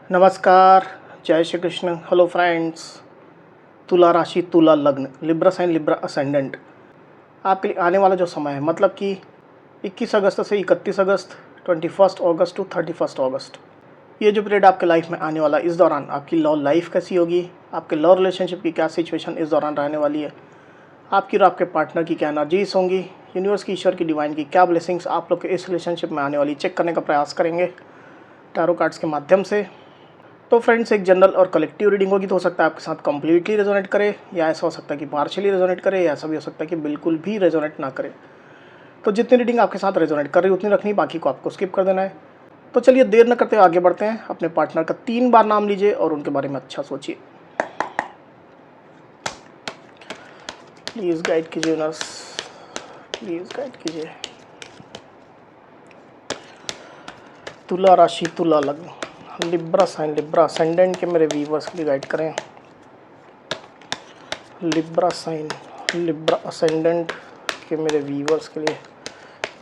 नमस्कार, जय Shri Krishna. Hello friends. तुला राशि, तुला लग्न, लिब्रा साइन, लिब्रा असेंडेंट। आपके लिए आने वाला जो समय है मतलब कि 21 अगस्त से 31 अगस्त, 21 अगस्त टू 31 अगस्त, ये जो पीरियड आपके लाइफ में आने वाला है, इस दौरान आपकी लव लाइफ कैसी होगी, आपके लव रिलेशनशिप की क्या सिचुएशन इस दौरान रहने वाली है, आपकी और आपके पार्टनर की क्या एनर्जीज होंगी, यूनिवर्स की, ईश्वर की, डिवाइन की क्या ब्लेसिंग्स आप लोग के इस रिलेशनशिप में आने वाली चेक करने का प्रयास करेंगे टैरो कार्ड्स के माध्यम से। तो फ्रेंड्स, एक जनरल और कलेक्टिव रीडिंग होगी, तो हो सकता है आपके साथ कंप्लीटली रेजोनेट करे, या ऐसा हो सकता है कि पार्शियली रेजोनेट करे, या ऐसा भी हो सकता है कि बिल्कुल भी रेजोनेट ना करे। तो जितनी रीडिंग आपके साथ रेजोनेट कर रही है उतनी रखनी, बाकी को आपको स्किप कर देना है। तो चलिए देर न करते हुए आगे बढ़ते हैं। अपने पार्टनर का 3 बार नाम लीजिए और उनके बारे में अच्छा सोचिए। प्लीज़ गाइड कीजिए यूनिवर्स, प्लीज़ गाइड कीजिए। तुला राशि, तुला लग्न, लिब्रा साइन, लिब्रा असेंडेंट के मेरे व्यूअर्स के लिए गाइड करें। लिब्रा साइन, लिब्रा असेंडेंट के मेरे व्यूअर्स के लिए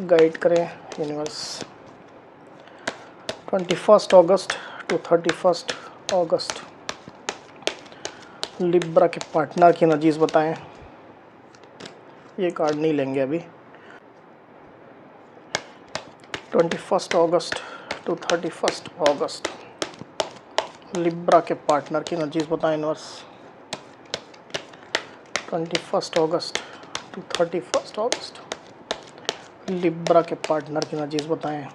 गाइड करें यूनिवर्स। 21 अगस्त टू 31 अगस्त, लिब्रा के पार्टनर की एनर्जीज बताएं। ये कार्ड नहीं लेंगे अभी। 21 अगस्त टू 31 अगस्त, लिब्रा के पार्टनर की एनर्जीज बताएं यूनिवर्स। 21 अगस्त टू 31 अगस्त, लिब्रा के पार्टनर की एनर्जीज बताएं।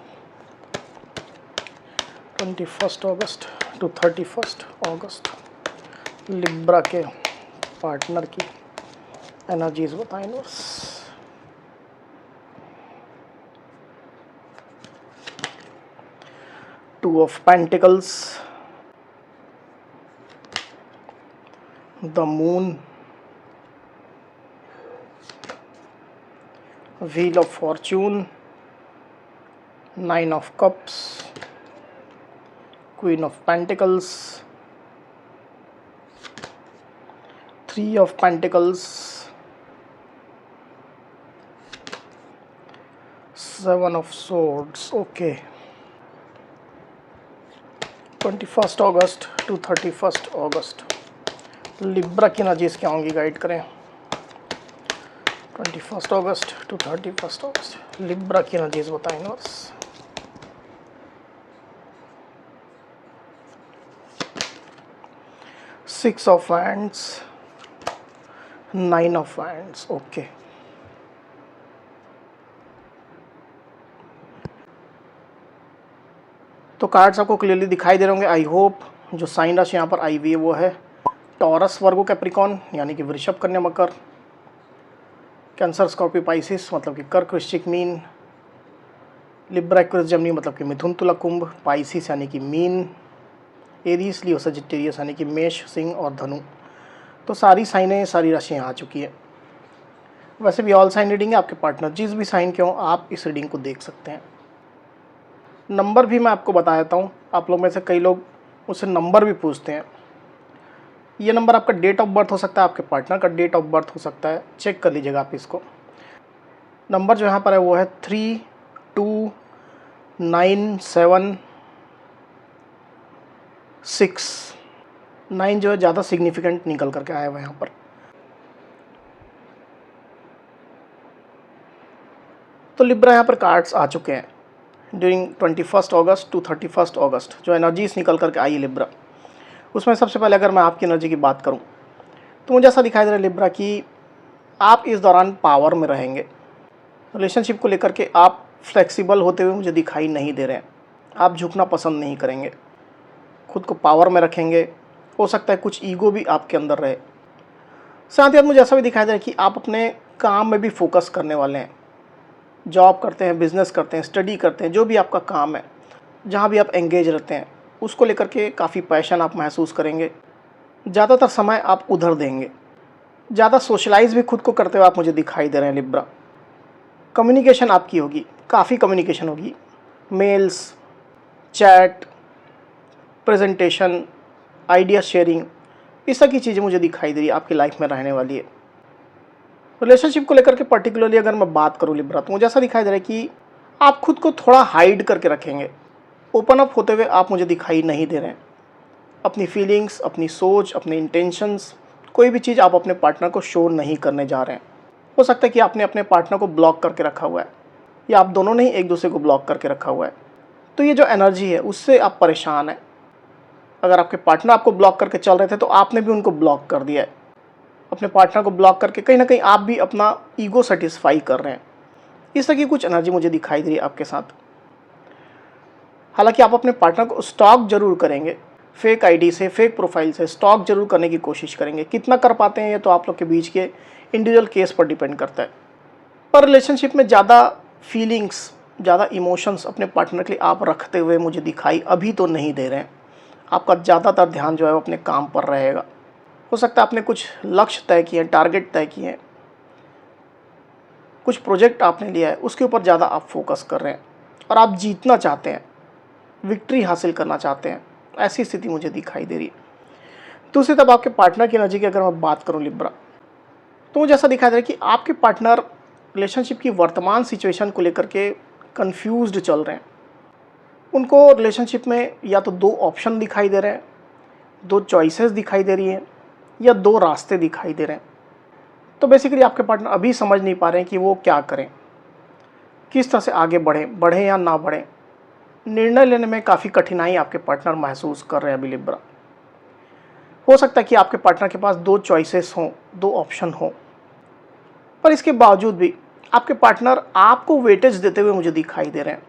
21 अगस्त टू 31 अगस्त, लिब्रा के पार्टनर की एनर्जीज बताएं universe. Two of pentacles, the moon, wheel of fortune, 9 of cups, queen of pentacles, 3 of pentacles, 7 of swords. Okay, 21 अगस्त टू 31 अगस्त, लिब्रा की एनर्जीज क्या होंगी, गाइड करें। 21 अगस्त टू 31 अगस्त, लिब्रा की एनर्जीज बताएं universe. Six of hands, 9 of hands. Okay, तो कार्ड्स आपको क्लियरली दिखाई दे रहे होंगे आई होप। जो साइन राशि यहाँ पर आई हुई है वो है टॉरस, वर्गो, कैप्रिकॉन यानी कि वृषभ, कन्या, मकर, कैंसर, स्कॉर्पियो, पाइसिस मतलब कि कर्क, वृश्चिक, मीन, लिब्रा, एक्वेरियस, जेमिनी मतलब कि मिथुन, तुला, कुंभ, पाइसिस यानी कि मीन, एरीज, लियो, सजिटेरियस यानी कि मेष, सिंह और धनु। तो सारी साइनें, सारी राशियाँ आ चुकी है। वैसे भी ऑल साइन रीडिंग है, आपके पार्टनर जिस भी साइन के हों आप इस रीडिंग को देख सकते हैं। नंबर भी मैं आपको बता देता हूँ, आप लोग में से कई लोग मुझसे नंबर भी पूछते हैं। ये नंबर आपका डेट ऑफ बर्थ हो सकता है, आपके पार्टनर का डेट ऑफ बर्थ हो सकता है, चेक कर लीजिएगा आप इसको। नंबर जो यहाँ पर है वो है 3297 6। 9 जो है ज़्यादा सिग्निफिकेंट निकल करके आया हुआ है यहाँ पर। तो लिब्रा यहाँ पर कार्ड्स आ चुके हैं ड्यूरिंग 21 अगस्त टू 31 अगस्त। जो एनर्जीज निकल करके आई लिब्रा, उसमें सबसे पहले अगर मैं आपकी एनर्जी की बात करूं तो मुझे ऐसा दिखाई दे रहा है लिब्रा कि आप इस दौरान पावर में रहेंगे। रिलेशनशिप को लेकर के आप फ्लेक्सिबल होते हुए मुझे दिखाई नहीं दे रहे हैं। आप झुकना पसंद नहीं करेंगे, खुद को पावर में रखेंगे। हो सकता है कुछ ईगो भी आपके अंदर रहे। साथ ही साथ मुझे ऐसा भी दिखाई दे रहा है कि आप अपने काम में भी फोकस करने वाले हैं। जॉब करते हैं, बिजनेस करते हैं, स्टडी करते हैं, जो भी आपका काम है, जहाँ भी आप एंगेज रहते हैं, उसको लेकर के काफ़ी पैशन आप महसूस करेंगे। ज़्यादातर समय आप उधर देंगे। ज़्यादा सोशलाइज भी खुद को करते हुए आप मुझे दिखाई दे रहे हैं लिब्रा। कम्युनिकेशन आपकी होगी, काफ़ी कम्युनिकेशन होगी, mails, chat, presentation, idea sharing, इस तरह की चीज़ें मुझे दिखाई दे रही है आपकी लाइफ में रहने वाली है। रिलेशनशिप को लेकर के पर्टिकुलरली अगर मैं बात करूँ लिब्रा, तो मुझे ऐसा दिखाई दे रहा है कि आप खुद को थोड़ा हाइड करके रखेंगे। ओपन अप होते हुए आप मुझे दिखाई नहीं दे रहे हैं। अपनी फीलिंग्स, अपनी सोच, अपने इंटेंशंस, कोई भी चीज़ आप अपने पार्टनर को शो नहीं करने जा रहे हैं। हो सकता है कि आपने अपने पार्टनर को ब्लॉक करके रखा हुआ है, या आप दोनों ने ही एक दूसरे को ब्लॉक करके रखा हुआ है। तो ये जो एनर्जी है उससे आप परेशान हैं। अगर आपके पार्टनर आपको ब्लॉक करके चल रहे थे तो आपने भी उनको ब्लॉक कर दिया है। अपने पार्टनर को ब्लॉक करके कहीं ना कहीं आप भी अपना ईगो सेटिस्फाई कर रहे हैं। इस तरह की कुछ एनर्जी मुझे दिखाई दे रही है आपके साथ। हालांकि आप अपने पार्टनर को स्टॉक जरूर करेंगे, फेक आईडी से, फेक प्रोफाइल से स्टॉक जरूर करने की कोशिश करेंगे। कितना कर पाते हैं ये तो आप लोग के बीच के इंडिविजुअल केस पर डिपेंड करता है। पर रिलेशनशिप में ज़्यादा फीलिंग्स, ज़्यादा इमोशंस अपने पार्टनर के लिए आप रखते हुए मुझे दिखाई अभी तो नहीं दे रहे हैं। आपका ज़्यादातर ध्यान जो है वो अपने काम पर रहेगा। हो सकता है आपने कुछ लक्ष्य तय किए हैं, टारगेट तय किए हैं, कुछ प्रोजेक्ट आपने लिया है, उसके ऊपर ज़्यादा आप फोकस कर रहे हैं और आप जीतना चाहते हैं, विक्ट्री हासिल करना चाहते हैं। ऐसी स्थिति मुझे दिखाई दे रही है। दूसरी तरफ आपके पार्टनर की एनर्जी की अगर मैं बात करूं लिब्रा, तो मुझे ऐसा दिखाई दे रहा है कि आपके पार्टनर रिलेशनशिप की वर्तमान सिचुएशन को लेकर के कंफ्यूज्ड चल रहे हैं। उनको रिलेशनशिप में या तो दो ऑप्शन दिखाई दे रहे हैं, दो चॉइसेस दिखाई दे रही हैं, या दो रास्ते दिखाई दे रहे हैं। तो बेसिकली आपके पार्टनर अभी समझ नहीं पा रहे हैं कि वो क्या करें, किस तरह से आगे बढ़ें या ना बढ़ें। निर्णय लेने में काफ़ी कठिनाई आपके पार्टनर महसूस कर रहे हैं अभी लिब्रा। हो सकता है कि आपके पार्टनर के पास दो चॉइसेस हों, दो ऑप्शन हों, पर इसके बावजूद भी आपके पार्टनर आपको वेटेज देते हुए मुझे दिखाई दे रहे हैं।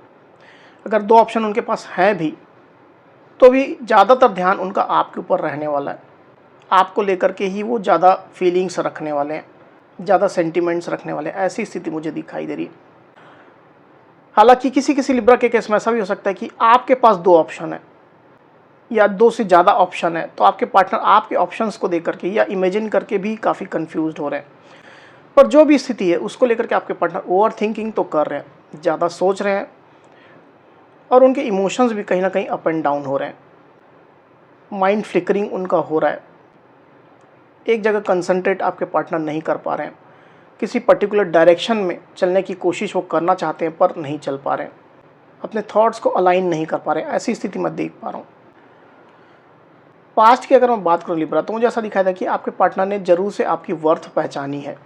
अगर दो ऑप्शन उनके पास हैं भी, तो भी ज़्यादातर ध्यान उनका आपके ऊपर रहने वाला है। आपको लेकर के ही वो ज़्यादा फीलिंग्स रखने वाले हैं, ज़्यादा सेंटिमेंट्स रखने वाले हैं। ऐसी स्थिति मुझे दिखाई दे रही है। हालांकि किसी किसी लिब्रा के केस में ऐसा भी हो सकता है कि आपके पास दो ऑप्शन है या दो से ज़्यादा ऑप्शन है, तो आपके पार्टनर आपके ऑप्शंस को देकर के या इमेजिन करके भी काफ़ी कंफ्यूज्ड हो रहे हैं। पर जो भी स्थिति है उसको लेकर के आपके पार्टनर ओवर थिंकिंग तो कर रहे हैं, ज़्यादा सोच रहे हैं, और उनके इमोशंस भी कहीं ना कहीं अप एंड डाउन हो रहे हैं। माइंड फ्लिकरिंग उनका हो रहा है। एक जगह कंसंट्रेट आपके पार्टनर नहीं कर पा रहे हैं। किसी पर्टिकुलर डायरेक्शन में चलने की कोशिश वो करना चाहते हैं पर नहीं चल पा रहे हैं। अपने थॉट्स को अलाइन नहीं कर पा रहे हैं। ऐसी स्थिति मैं देख पा रहा हूँ। पास्ट की अगर मैं बात करूँ लिब्रा, तो मुझे ऐसा दिखाई था कि आपके पार्टनर ने ज़रूर से आपकी वर्थ पहचानी है।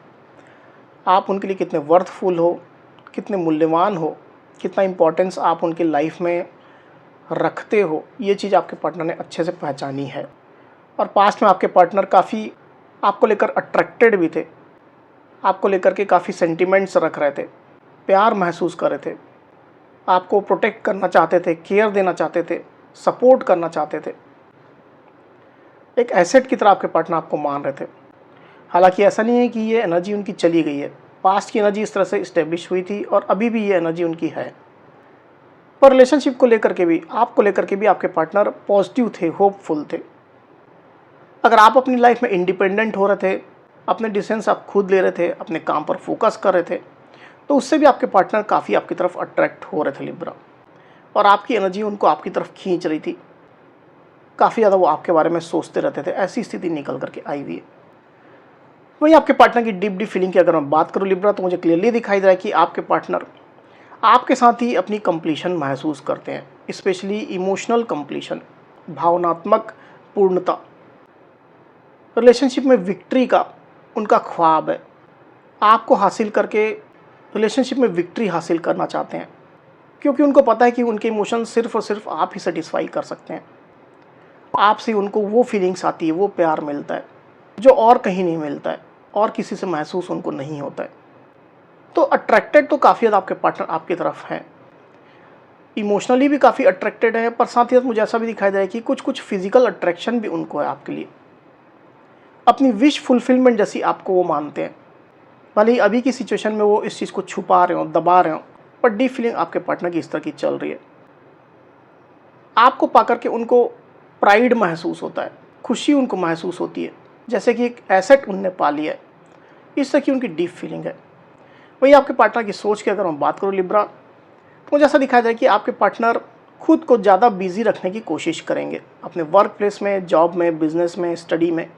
आप उनके लिए कितने वर्थफुल हो, कितने मूल्यवान हो, कितना इम्पोर्टेंस आप उनकी लाइफ में रखते हो, ये चीज़ आपके पार्टनर ने अच्छे से पहचानी है। और पास्ट में आपके पार्टनर काफ़ी आपको लेकर अट्रैक्टेड भी थे, आपको लेकर के काफ़ी सेंटिमेंट्स रख रहे थे, प्यार महसूस कर रहे थे, आपको प्रोटेक्ट करना चाहते थे, केयर देना चाहते थे, सपोर्ट करना चाहते थे। एक एसेट की तरह आपके पार्टनर आपको मान रहे थे। हालांकि ऐसा नहीं है कि ये एनर्जी उनकी चली गई है। पास्ट की एनर्जी इस तरह से इस्टेब्लिश हुई थी और अभी भी ये एनर्जी उनकी है। पर रिलेशनशिप को लेकर के भी, आपको लेकर के भी आपके पार्टनर पॉजिटिव थे, होपफुल थे। अगर आप अपनी लाइफ में इंडिपेंडेंट हो रहे थे, अपने डिसीजंस आप खुद ले रहे थे, अपने काम पर फोकस कर रहे थे, तो उससे भी आपके पार्टनर काफ़ी आपकी तरफ अट्रैक्ट हो रहे थे लिब्रा, और आपकी एनर्जी उनको आपकी तरफ खींच रही थी। काफ़ी ज़्यादा वो आपके बारे में सोचते रहते थे। ऐसी स्थिति निकल करके आई हुई है। वहीं आपके पार्टनर की डीप फीलिंग की अगर मैं बात करूँ लिब्रा, तो मुझे क्लियरली दिखाई दे रहा है कि आपके पार्टनर आपके साथ ही अपनी कंप्लीशन महसूस करते हैं, स्पेशली इमोशनल कंप्लीशन, भावनात्मक पूर्णता। रिलेशनशिप में विक्ट्री का उनका ख्वाब है। आपको हासिल करके रिलेशनशिप में विक्ट्री हासिल करना चाहते हैं, क्योंकि उनको पता है कि उनके इमोशन सिर्फ और सिर्फ आप ही सेटिस्फाई कर सकते हैं। आपसे उनको वो फीलिंग्स आती है, वो प्यार मिलता है जो और कहीं नहीं मिलता है, और किसी से महसूस उनको नहीं होता है। तो अट्रैक्टेड तो काफ़ी ज़्यादा आपके पार्टनर आपकी तरफ हैं, इमोशनली भी काफ़ी अट्रैक्टेड है, पर साथ ही साथ मुझे ऐसा भी दिखाई दे रहा है कि कुछ कुछ फिजिकल अट्रैक्शन भी उनको है आपके लिए। अपनी विश फुलफिलमेंट जैसी आपको वो मानते हैं। भले ही अभी की सिचुएशन में वो इस चीज़ को छुपा रहे हो, दबा रहे हो, पर डीप फीलिंग आपके पार्टनर की इस तरह की चल रही है। आपको पाकर के उनको प्राइड महसूस होता है, खुशी उनको महसूस होती है, जैसे कि एक एसेट उनने पा लिया है। इस तरह की उनकी डीप फीलिंग है। वही आपके पार्टनर की सोच की अगर मैं बात करूँ लिब्रा, तो मुझे ऐसा दिखाई दे रहा है कि आपके पार्टनर खुद को ज़्यादा बिजी रखने की कोशिश करेंगे। अपने वर्क प्लेस में, जॉब में, बिजनेस में, स्टडी में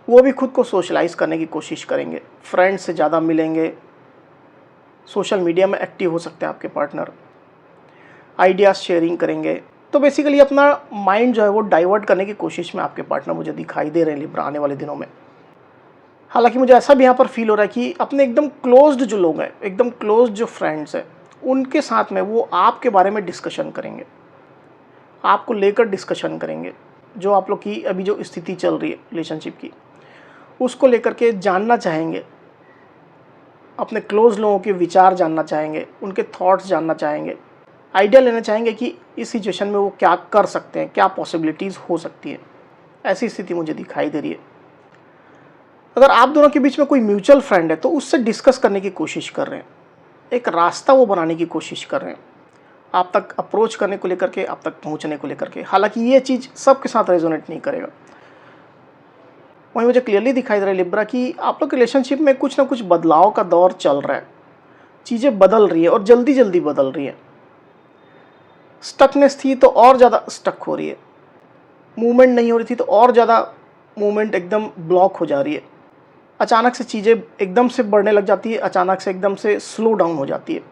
वो भी खुद को सोशलाइज करने की कोशिश करेंगे। फ्रेंड्स से ज़्यादा मिलेंगे, सोशल मीडिया में एक्टिव हो सकते हैं आपके पार्टनर, आइडियाज़ शेयरिंग करेंगे, तो बेसिकली अपना माइंड जो है वो डाइवर्ट करने की कोशिश में आपके पार्टनर मुझे दिखाई दे रहे हैं लिब्रा आने वाले दिनों में। हालांकि मुझे ऐसा भी यहाँ पर फील हो रहा है कि अपने एकदम क्लोज्ड जो लोग हैं, एकदम क्लोज जो फ्रेंड्स हैं, उनके साथ में वो आपके बारे में डिस्कशन करेंगे, आपको लेकर डिस्कशन करेंगे। जो आप लोग की अभी जो स्थिति चल रही है रिलेशनशिप की, उसको लेकर के जानना चाहेंगे, अपने क्लोज लोगों के विचार जानना चाहेंगे, उनके थॉट्स जानना चाहेंगे, आइडिया लेना चाहेंगे कि इस सिचुएशन में वो क्या कर सकते हैं, क्या पॉसिबिलिटीज़ हो सकती है। ऐसी स्थिति मुझे दिखाई दे रही है। अगर आप दोनों के बीच में कोई म्यूचुअल फ्रेंड है तो उससे डिस्कस करने की कोशिश कर रहे हैं, एक रास्ता वो बनाने की कोशिश कर रहे हैं, आप तक अप्रोच करने को लेकर के, आप तक पहुंचने को लेकर के। हालांकि ये चीज़ सबके साथ रेजोनेट नहीं करेगा। वहीं मुझे क्लियरली दिखाई दे रहा है लिब्रा कि आप लोग रिलेशनशिप में कुछ ना कुछ बदलाव का दौर चल रहा है, चीज़ें बदल रही है और जल्दी जल्दी बदल रही है। स्टकनेस थी तो और ज़्यादा स्टक हो रही है, मूवमेंट नहीं हो रही थी तो और ज़्यादा मूवमेंट एकदम ब्लॉक हो जा रही है। अचानक से चीज़ें एकदम से बढ़ने लग जाती है, अचानक से एकदम से स्लो डाउन हो जाती है।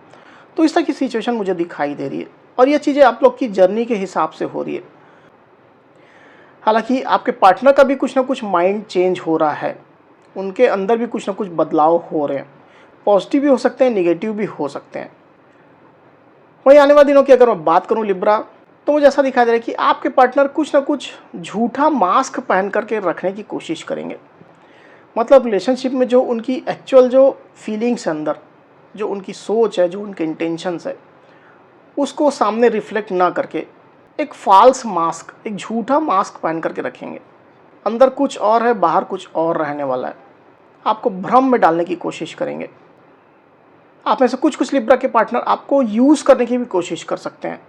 तो इस तरह की सिचुएशन मुझे दिखाई दे रही है और ये चीज़ें आप लोग की जर्नी के हिसाब से हो रही है। हालांकि आपके पार्टनर का भी कुछ ना कुछ माइंड चेंज हो रहा है, उनके अंदर भी कुछ ना कुछ बदलाव हो रहे हैं, पॉजिटिव भी हो सकते हैं, निगेटिव भी हो सकते हैं। वहीं आने वाले दिनों की अगर मैं बात करूं लिब्रा, तो मुझे ऐसा दिखाई दे रहा है कि आपके पार्टनर कुछ ना कुछ झूठा मास्क पहन करके रखने की कोशिश करेंगे। मतलब रिलेशनशिप में जो उनकी एक्चुअल जो फीलिंग्स है अंदर, जो उनकी सोच है, जो उनके इंटेंशंस है, उसको सामने रिफ्लेक्ट ना करके एक फॉल्स मास्क, एक झूठा मास्क पहन करके रखेंगे। अंदर कुछ और है, बाहर कुछ और रहने वाला है। आपको भ्रम में डालने की कोशिश करेंगे। आप में से कुछ लिब्रा के पार्टनर आपको यूज़ करने की भी कोशिश कर सकते हैं।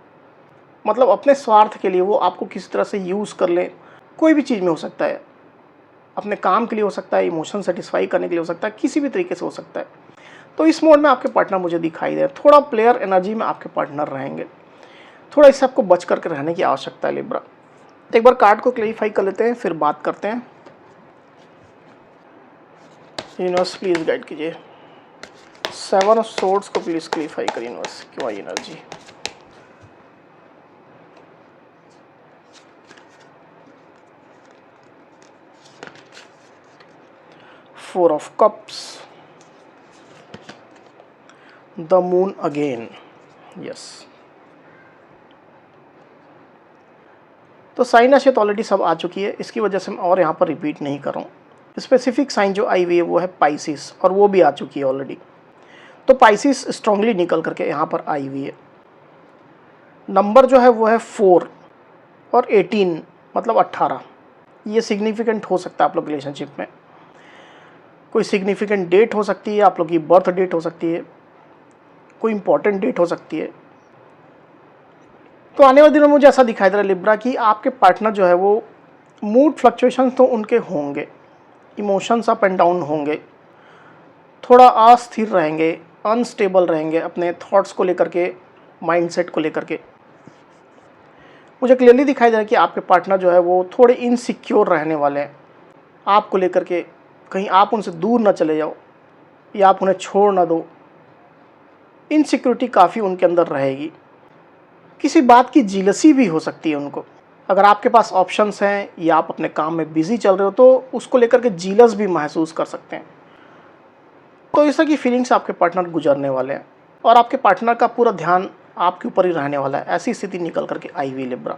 मतलब अपने स्वार्थ के लिए वो आपको किसी तरह से यूज़ कर लें। कोई भी चीज़ में हो सकता है, अपने काम के लिए हो सकता है, इमोशन सेटिस्फाई करने के लिए हो सकता है, किसी भी तरीके से हो सकता है। तो इस मोड में आपके पार्टनर मुझे दिखाई दे, थोड़ा प्लेयर एनर्जी में आपके पार्टनर रहेंगे। थोड़ा इससे आपको बच करके रहने की आवश्यकता है लिब्रा। एक बार कार्ड को क्लैरिफाई कर लेते हैं, फिर बात करते हैं। यूनिवर्स प्लीज गाइड कीजिए। 7 ऑफ सोर्ड्स को प्लीज क्लैरिफाई करिए यूनिवर्स, क्यों आई energy. Four of Cups, the Moon again, yes। तो साइन राशि तो ऑलरेडी सब आ चुकी है, इसकी वजह से मैं और यहाँ पर रिपीट नहीं कर रहा हूँ। स्पेसिफिक साइन जो आई हुई है वो है पाइसिस, और वो भी आ चुकी है ऑलरेडी। तो पाइसिस स्ट्रांगली निकल करके यहाँ पर आई हुई है। नंबर जो है वो है 4 और 18, मतलब 18। ये सिग्निफिकेंट हो सकता है आप लोग रिलेशनशिप में। कोई सिग्निफिकेंट डेट हो सकती है, आप लोग की बर्थ डेट हो सकती है, कोई इंपॉर्टेंट डेट हो सकती है। तो आने वाले दिनों में मुझे ऐसा दिखाई दे रहा है लिब्रा कि आपके पार्टनर जो है वो मूड फ्लक्चुएशन तो उनके होंगे, इमोशंस अप एंड डाउन होंगे, थोड़ा अस्थिर रहेंगे, अनस्टेबल रहेंगे अपने थॉट्स को लेकर के, माइंडसेट को लेकर के। मुझे क्लियरली दिखाई दे रहा है कि आपके पार्टनर जो है वो थोड़े इनसिक्योर रहने वाले हैं आपको लेकर के। कहीं आप उनसे दूर ना चले जाओ या आप उन्हें छोड़ ना दो, इनसिक्योरिटी काफ़ी उनके अंदर रहेगी। किसी बात की जीलसी भी हो सकती है उनको। अगर आपके पास ऑप्शंस हैं या आप अपने काम में बिजी चल रहे हो तो उसको लेकर के जीलस भी महसूस कर सकते हैं। तो इस तरह की फीलिंग्स आपके पार्टनर गुजरने वाले हैं और आपके पार्टनर का पूरा ध्यान आपके ऊपर ही रहने वाला है। ऐसी स्थिति निकल करके आई हुई लिब्रा।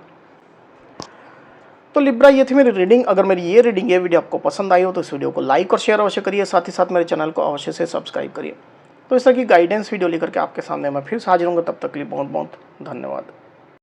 तो लिब्रा ये थी मेरी रीडिंग। अगर मेरी ये रीडिंग, ये वीडियो आपको पसंद आई हो तो इस वीडियो को लाइक और शेयर अवश्य करिए, साथ ही साथ मेरे चैनल को अवश्य से सब्सक्राइब करिए। तो इस तरह की गाइडेंस वीडियो लेकर के आपके सामने मैं फिर से हाजिर होंगे। तब तक के लिए बहुत बहुत धन्यवाद।